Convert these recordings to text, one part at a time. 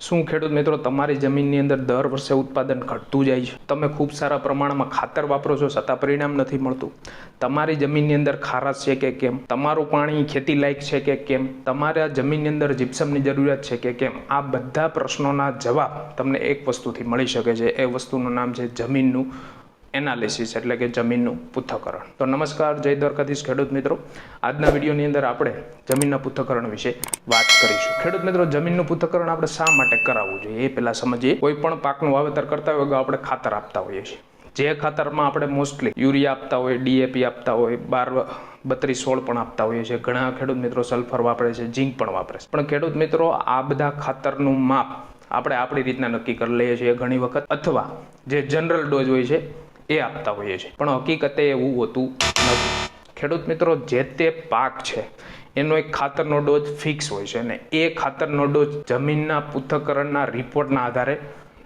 શું ખેડૂત મિત્રો તમારી જમીનની અંદર દર વર્ષે ઉત્પાદન ઘટતું જાય છે? તમે ખૂબ સારા પ્રમાણમાં ખાતર વાપરો છો છતાં પરિણામ નથી મળતું? તમારી જમીનની અંદર ખારાશ છે કે કેમ? તમારું પાણી ખેતી લાયક છે કે કેમ? તમારા જમીનની અંદર જીપ્સમની જરૂરિયાત છે કે કેમ? આ બધા પ્રશ્નોના જવાબ તમને એક વસ્તુથી મળી શકે છે. એ વસ્તુનું નામ છે જમીનનું એનાલિસિસ, એટલે કે જમીનનું પૃથ્થકરણ. તો નમસ્કાર, જય દ્વારકાધીશ ખેડૂત મિત્રો. આજના વિડીયોની અંદર આપણે જમીનના પૃથ્થકરણ વિશે વાત કરીશું. ખેડૂત મિત્રો, જમીનનું પૃથ્થકરણ આપણે શા માટે કરાવવું જોઈએ એ પહેલા સમજીએ. કોઈ પણ પાકનું વાવેતર કરતા હોય આપણે ખાતર આપતા હોઈએ છીએ. જે ખાતરમાં આપણે મોસ્ટલી યુરિયા આપતા હોય, ડીએપી આપતા હોય, 12-32-16 પણ આપતા હોઈએ છીએ. ઘણા ખેડૂત મિત્રો સલ્ફર વાપરે છે, ઝીંક પણ વાપરે છે. પણ ખેડૂત મિત્રો, આ બધા ખાતરનું માપ આપણે આપણી રીતના નક્કી કરી લઈએ છીએ ઘણી વખત, અથવા જે જનરલ ડોઝ હોય છે એ આપતા હોઈએ છીએ. પણ હકીકતે એવું હોતું નથી. ખેડૂત મિત્રો, જે તે પાક છે એનો એક ખાતરનો ડોઝ ફિક્સ હોય છે અને એ ખાતરનો ડોઝ જમીનના પૃથ્થકરણના રિપોર્ટના આધારે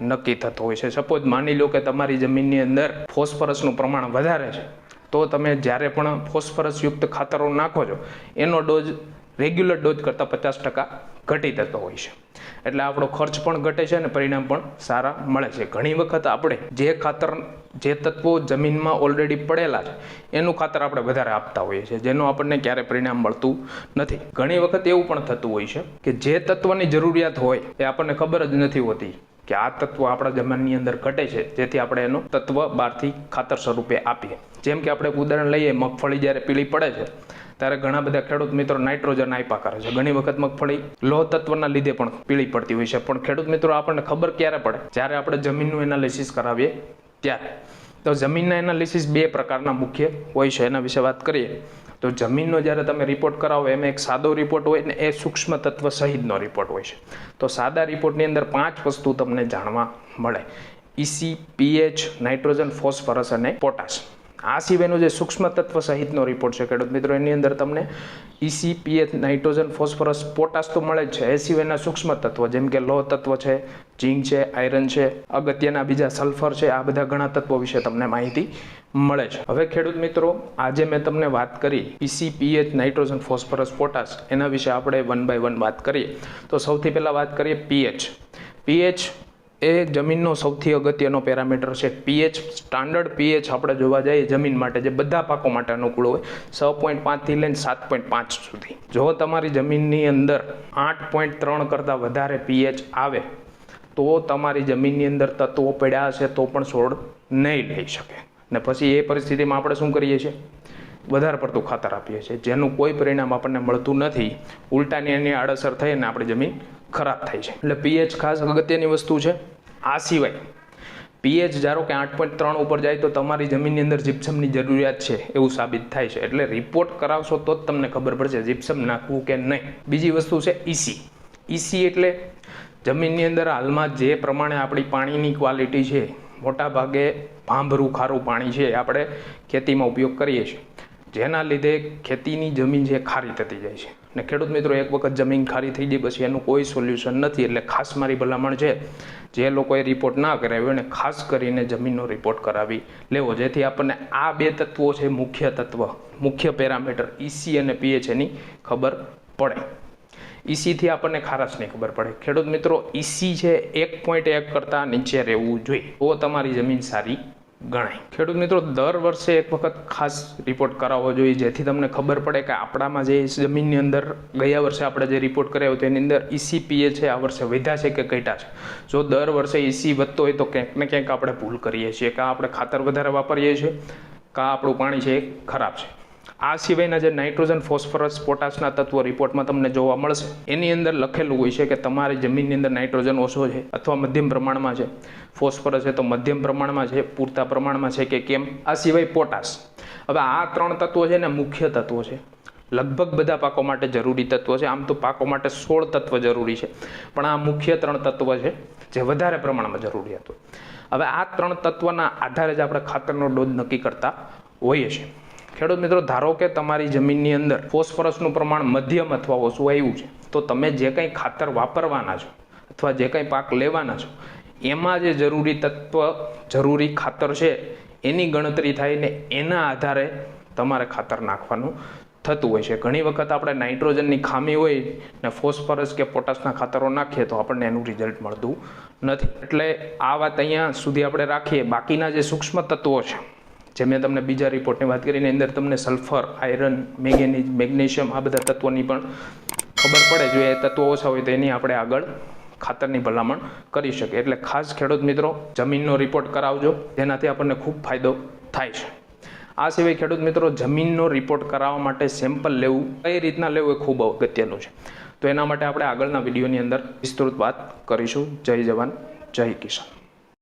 નક્કી થતો હોય છે. સપોઝ માની લો કે તમારી જમીનની અંદર ફોસ્ફરસનું પ્રમાણ વધારે છે, તો તમે જ્યારે પણ ફોસ્ફરસયુક્ત ખાતરો નાખો છો એનો ડોઝ રેગ્યુલર ડોઝ કરતાં 50% ઘટી જતો હોય છે. એટલે આપણો ખર્ચ પણ ઘટે છે અને પરિણામ પણ સારા મળે છે. ઘણી વખત આપણે જે તત્વો જમીનમાં ઓલરેડી પડેલા છે એનું ખાતર આપણે વધારે આપતા હોઈએ છીએ, જેનું આપણને ક્યારે પરિણામ મળતું નથી. ઘણી વખત એવું પણ થતું હોય છે કે જે તત્વની જરૂરિયાત હોય એ આપણને ખબર જ નથી હોતી કે આ તત્વ આપણા જમીનની અંદર ઘટે છે, જેથી આપણે એનું તત્વ બહારથી ખાતર સ્વરૂપે આપીએ. જેમ કે આપણે ઉદાહરણ લઈએ, મગફળી જ્યારે પીળી પડે છે ત્યારે ઘણા બધા ખેડૂત મિત્રો નાઇટ્રોજન આપ્યા કરે છે. ઘણી વખત મગફળી લોહ તત્વના લીધે પણ પીળી પડતી હોય છે. પણ ખેડૂત મિત્રો, આપણને ખબર ક્યારે પડે? જ્યારે આપણે જમીનનું એનાલિસિસ કરાવીએ ત્યારે. તો જમીનના એનાલિસિસ બે પ્રકારના મુખ્ય હોય છે. એના વિશે વાત કરીએ તો જમીનનો જ્યારે તમે રિપોર્ટ કરાવો એમાં એક સાદો રિપોર્ટ હોય ને એ સૂક્ષ્મ તત્વ સહિતનો રિપોર્ટ હોય છે. તો સાદા રિપોર્ટની અંદર 5 વસ્તુ તમને જાણવા મળે: EC, pH, નાઇટ્રોજન, ફોસ્ફરસ અને પોટાશ. આ સિવાયનો જે સૂક્ષ્મ તત્વ સહિતનો રિપોર્ટ છે ખેડૂત મિત્રો, એની અંદર તમને EC, pH, nitrogen, phosphorus, potash તો મળે જ છે. એ સિવાયના સૂક્ષ્મ તત્વ જેમ કે લોહ તત્વ છે, ઝીંક છે, આયરન છે, અગત્યના બીજા સલ્ફર છે, આ બધા ઘણા તત્વો વિશે તમને માહિતી મળે છે. હવે ખેડૂત મિત્રો, આજે મેં તમને વાત કરી EC, pH, nitrogen, phosphorus, potash, એના વિશે આપણે 1 by 1 વાત કરીએ. તો સૌથી પહેલા વાત કરીએ pH. pH એ જમીનનો સૌથી અગત્યનો પેરામીટર છે. pH, સ્ટાન્ડર્ડ pH આપણે જોવા જઈએ જમીન માટે, જે બધા પાકો માટે અનુકૂળ હોય, 6.5 થી લઈને 7.5 સુધી. જો તમારી જમીનની અંદર 8.3 કરતાં વધારે pH આવે તો તમારી જમીનની અંદર તત્વો પડ્યા હશે તો પણ છોડ નહીં લઈ શકે. ને પછી એ પરિસ્થિતિમાં આપણે શું કરીએ છીએ? વધારે પડતું ખાતર આપીએ છીએ, જેનું કોઈ પરિણામ આપણને મળતું નથી. ઉલટાની એની આડઅસર થઈ અને આપણી જમીન ખરાબ થાય છે. એટલે pH ખાસ અગત્યની વસ્તુ છે. આ સિવાય pH ધારો કે 8.3 ઉપર જાય તો તમારી જમીનની અંદર જીપ્સમની જરૂરિયાત છે એવું સાબિત થાય છે. એટલે રિપોર્ટ કરાવશો તો જ તમને ખબર પડશે જીપ્સમ નાખવું કે નહીં. બીજી વસ્તુ છે EC. EC એટલે જમીનની અંદર હાલમાં જે પ્રમાણે આપણી પાણીની ક્વોલિટી છે, મોટા ભાગે ભાંભરું ખારું પાણી છે આપણે ખેતીમાં ઉપયોગ કરીએ છીએ, જેના લીધે ખેતીની જમીન છે ખારી થતી જાય છે. ને ખેડૂત મિત્રો, એક વખત જમીન ખારી થઈ જાય પછી એનું કોઈ સોલ્યુશન નથી. એટલે ખાસ મારી ભલામણ છે, જે લોકોએ રિપોર્ટ ના કરાવ્યો એને ખાસ કરીને જમીનનો રિપોર્ટ કરાવી લેવો, જેથી આપણને આ બે તત્વો છે મુખ્ય પેરામીટર EC અને pH એની ખબર પડે. EC થી આપણને ખારાશની ખબર પડે. ખેડૂત મિત્રો, EC છે 1.1 કરતાં નીચે રહેવું જોઈએ તો તમારી જમીન સારી ગણાય. ખેડૂત મિત્રો, દર વર્ષે એક વખત ખાસ રિપોર્ટ કરાવવો જોઈએ, જેથી તમને ખબર પડે કે આપણામાં જે જમીનની અંદર ગયા વર્ષે આપણે જે રિપોર્ટ કરાવ્યો તેની અંદર EC, pH છે આ વર્ષે વધ્યા છે કે ઘટ્યા છે. જો દર વર્ષે EC વધતો હોય તો ક્યાંક ને ક્યાંક આપણે ભૂલ કરીએ છીએ, કાં આપણે ખાતર વધારે વાપરીએ છીએ, કાં આપણું પાણી છે એ ખરાબ છે. આ સિવાયના જે નાઇટ્રોજન, ફોસ્ફરસ, પોટાશના તત્વો રિપોર્ટમાં તમને જોવા મળશે, એની અંદર લખેલું હોય છે કે તમારી જમીનની અંદર નાઇટ્રોજન ઓછો છે અથવા મધ્યમ પ્રમાણમાં છે, ફોસ્ફરસ છે તો મધ્યમ પ્રમાણમાં છે, પૂરતા પ્રમાણમાં છે કે કેમ. આ સિવાય પોટાશ. હવે આ 3 તત્વો છે ને મુખ્ય તત્વો છે, લગભગ બધા પાકો માટે જરૂરી તત્વો છે. આમ તો પાકો માટે 16 તત્વ જરૂરી છે, પણ આ મુખ્ય 3 તત્વ છે જે વધારે પ્રમાણમાં જરૂરી હતું. હવે આ 3 તત્વના આધારે જ આપણે ખાતરનો ડોઝ નક્કી કરતા હોઈએ છીએ. ખેડૂત મિત્રો, ધારો કે તમારી જમીનની અંદર ફોસ્ફરસનું પ્રમાણ મધ્યમ અથવા ઓછું આવ્યું છે, તો તમે જે કંઈ ખાતર વાપરવાના છો અથવા જે કંઈ પાક લેવાના છો એમાં જે જરૂરી તત્વ, જરૂરી ખાતર છે એની ગણતરી થાય ને એના આધારે તમારે ખાતર નાખવાનું થતું હોય છે. ઘણી વખત આપણે નાઇટ્રોજનની ખામી હોય ને ફોસ્ફરસ કે પોટાશના ખાતરો નાખીએ તો આપણને એનું રિઝલ્ટ મળતું નથી. એટલે આ વાત અહીંયા સુધી આપણે રાખીએ. બાકીના જે સૂક્ષ્મ તત્વો છે, જે મેં તમને બીજા રિપોર્ટની વાત કરીને અંદર તમને સલ્ફર, આયરન, મેંગેનીઝ, મેગ્નેશિયમ આ બધા તત્વોની પણ ખબર પડે. જો એ તત્વો ઓછા હોય તો એની આપણે આગળ ખાતરની ભલામણ કરી શકીએ. એટલે ખાસ ખેડૂત મિત્રો જમીનનો રિપોર્ટ કરાવજો, જેનાથી આપણને ખૂબ ફાયદો થાય છે. આ સિવાય ખેડૂત મિત્રો જમીનનો રિપોર્ટ કરાવવા માટે સેમ્પલ લેવું, કઈ રીતના લેવું એ ખૂબ અગત્યનું છે. તો એના માટે આપણે આગળના વિડીયોની અંદર વિસ્તૃત વાત કરીશું. જય જવાન, જય કિસાન.